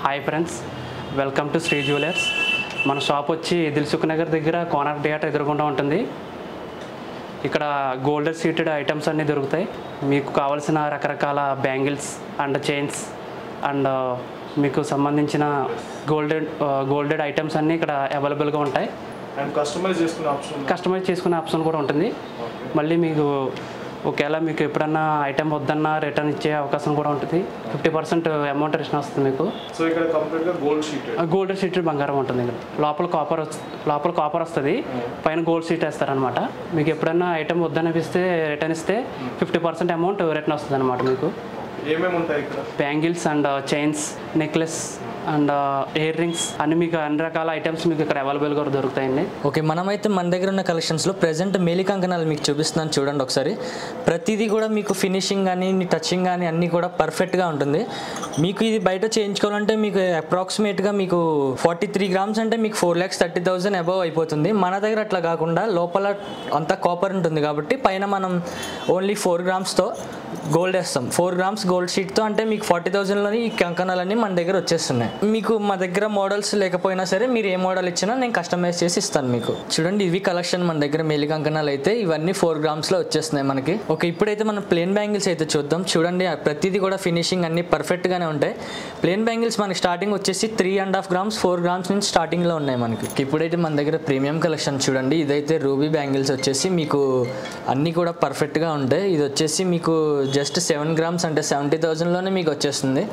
Hi friends, welcome to Sri jewellers. మన shop వచ్చి దిల్సుఖ్ నగర్ దగ్గర కోనార్క్ థియేటర్ ఎదురుగుండా ఉంటుంది. ఇక్కడ గోల్డెడ్ సీటెడ్ ఐటమ్స్ అన్నీ దొరుకుతాయి. మీకు కావాల్సిన రకరకాల బ్యాంగిల్స్ అండ్ చైన్స్ అండ్ మీకు సంబంధించిన గోల్డెడ్ ఐటమ్స్ అన్నీ ఇక్కడ అవైలబుల్గా ఉంటాయి. అండ్ కస్టమైజ్ చేసుకునే ఆప్షన్ కూడా ఉంటుంది. మళ్ళీ మీకు ఒకవేళ మీకు ఎప్పుడన్నా ఐటమ్ వద్దన్నా రిటర్న్ ఇచ్చే అవకాశం కూడా ఉంటుంది. 50% అమౌంట్ రిటర్న్ వస్తుంది మీకు. సో ఇక్కడ కంప్లీట్గా గోల్డ్ షీట్ బంగారం ఉంటుంది. ఇక్కడ లోపల కాపర్ వస్తుంది, పైన గోల్డ్ షీట్ వేస్తారనమాట. మీకు ఎప్పుడన్నా ఐటమ్ వద్దనిపిస్తే రిటర్న్ ఇస్తే 50% అమౌంట్ రిటర్న్ వస్తుంది అనమాట. మీకు ఏమేమి ఉంటాయి ఇక్కడ? Bangles and chains, necklace and ear rings అన్ని మీకు అన్ని రకాల ఐటమ్స్ మీకు ఇక్కడ అవైలబుల్గా దొరుకుతాయండి. ఓకే, మనమైతే మన దగ్గర ఉన్న కలెక్షన్స్లో ప్రెజెంట్ మేలి కంకణాలు మీకు చూపిస్తున్నాను, చూడండి ఒకసారి. ప్రతిదీ కూడా మీకు ఫినిషింగ్ కానీ టచింగ్ కానీ అన్నీ కూడా పర్ఫెక్ట్గా ఉంటుంది. మీకు ఇది బయట చేయించుకోవాలంటే మీకు అప్రాక్సిమేట్గా మీకు 43 గ్రామ్స్ అంటే మీకు 4,30,000 అబవ్ అయిపోతుంది. మన దగ్గర అట్లా కాకుండా లోపల అంతా కాపర్ ఉంటుంది కాబట్టి పైన మనం ఓన్లీ 4 గ్రామ్స్తో గోల్డ్ వేస్తాం. 4 గ్రామ్స్ గోల్డ్ షీట్తో అంటే మీకు 40,000లోని ఈ కంకణాలన్నీ మన దగ్గర వచ్చేస్తున్నాయి. మీకు మా దగ్గర మోడల్స్ లేకపోయినా సరే మీరు ఏ మోడల్ ఇచ్చినా నేను కస్టమైజ్ చేసి ఇస్తాను మీకు. చూడండి, ఇవి కలెక్షన్ మన దగ్గర మేలి కంకణాలు అయితే ఇవన్నీ 4 గ్రామ్స్లో వచ్చేస్తున్నాయి మనకి. ఓకే, ఇప్పుడైతే మనం ప్లేన్ బ్యాంగిల్స్ అయితే చూద్దాం. చూడండి, ప్రతిదీ కూడా ఫినిషింగ్ అన్ని పర్ఫెక్ట్గానే ఉంటాయి. ప్లేన్ బ్యాంగిల్స్ మనకి స్టార్టింగ్ వచ్చేసి 3.5 గ్రామ్స్ 4 గ్రామ్స్ నుంచి స్టార్టింగ్లో ఉన్నాయి మనకి. ఇప్పుడైతే మన దగ్గర ప్రీమియం కలెక్షన్ చూడండి. ఇదైతే రూబీ బ్యాంగిల్స్ వచ్చేసి మీకు అన్నీ కూడా పర్ఫెక్ట్గా ఉంటాయి. ఇది వచ్చేసి మీకు జస్ట్ 7 గ్రామ్స్ అంటే 70,000లోనే మీకు వచ్చేస్తుంది.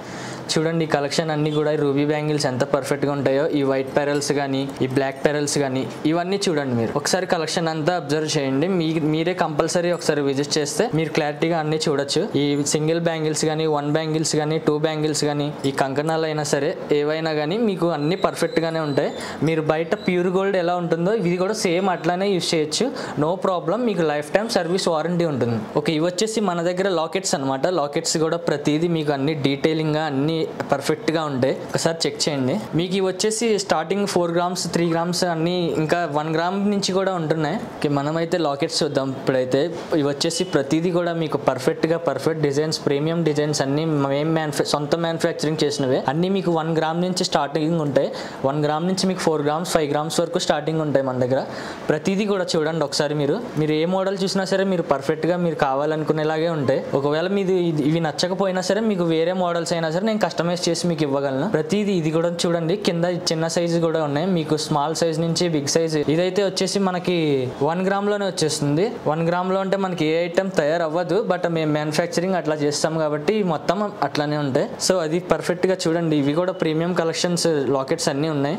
చూడండి, ఈ కలెక్షన్ అన్నీ కూడా రూబీ బ్యాంగిల్స్ ఎంత పర్ఫెక్ట్గా ఉంటాయో. ఈ వైట్ పెరల్స్ కానీ ఈ బ్లాక్ పెరల్స్ కానీ ఇవన్నీ చూడండి. మీరు ఒకసారి కలెక్షన్ అంతా అబ్జర్వ్ చేయండి. మీరే కంపల్సరీ ఒకసారి విజిట్ చేస్తే మీరు క్లారిటీగా అన్నీ చూడొచ్చు. ఈ సింగిల్ బ్యాంగిల్స్ కానీ 1 బ్యాంగిల్స్ కానీ 2 బ్యాంగిల్స్ కానీ ఈ కంకణాలు అయినా సరే ఏవైనా కానీ మీకు అన్నీ పర్ఫెక్ట్గానే ఉంటాయి. మీరు బయట ప్యూర్ గోల్డ్ ఎలా ఉంటుందో ఇది కూడా సేమ్ అట్లానే యూజ్ చేయొచ్చు, నో ప్రాబ్లం. మీకు లైఫ్ టైం సర్వీస్ వారంటీ ఉంటుంది. ఓకే, ఇవి వచ్చేసి మన దగ్గర లాకెట్స్ అనమాట. లాకెట్స్ కూడా ప్రతిదీ మీకు అన్ని డీటెయిలింగ్గా అన్ని పర్ఫెక్ట్గా ఉంటాయి. ఒకసారి చెక్ చేయండి. మీకు ఇవి వచ్చేసి స్టార్టింగ్ 4 గ్రామ్స్ 3 గ్రామ్స్ అన్ని ఇంకా 1 గ్రామ్ నుంచి కూడా ఉంటున్నాయి. ఓకే, మనమైతే లాకెట్స్ చూద్దాం. ఇప్పుడైతే ఇవి వచ్చేసి ప్రతిదీ కూడా మీకు పర్ఫెక్ట్ డిజైన్స్, ప్రీమియం డిజైన్స్ అన్ని మేము సొంత మ్యానుఫ్యాక్చరింగ్ చేసినవే. అన్ని మీకు 1 గ్రామ్ నుంచి స్టార్టింగ్ ఉంటాయి. 1 గ్రామ్ నుంచి మీకు 4 గ్రామ్స్ 5 గ్రామ్స్ వరకు స్టార్టింగ్ ఉంటాయి మన దగ్గర. ప్రతిదీ కూడా చూడండి ఒకసారి. మీరు ఏ మోడల్ చూసినా సరే మీరు పర్ఫెక్ట్గా మీరు కావాలనుకునేలాగే ఉంటాయి. ఒకవేళ మీది ఇవి నచ్చకపోయినా సరే మీకు వేరే మోడల్స్ అయినా సరే నేను కస్టమైజ్ చేసి మీకు ఇవ్వగలను. ప్రతిదీ ఇది కూడా చూడండి, కింద చిన్న సైజు కూడా ఉన్నాయి మీకు, స్మాల్ సైజ్ నుంచి బిగ్ సైజ్. ఇదైతే వచ్చేసి మనకి 1 గ్రామ్లోనే వచ్చేస్తుంది. 1 గ్రామ్లో అంటే మనకి ఏ ఐటమ్ తయారవ్వదు, బట్ మేము మ్యానుఫ్యాక్చరింగ్ అట్లా చేస్తాం కాబట్టి మొత్తం అట్లానే ఉంటాయి. సో అది పర్ఫెక్ట్గా చూడండి. ఇవి కూడా ప్రీమియం కలెక్షన్స్ లాకెట్స్ అన్నీ ఉన్నాయి.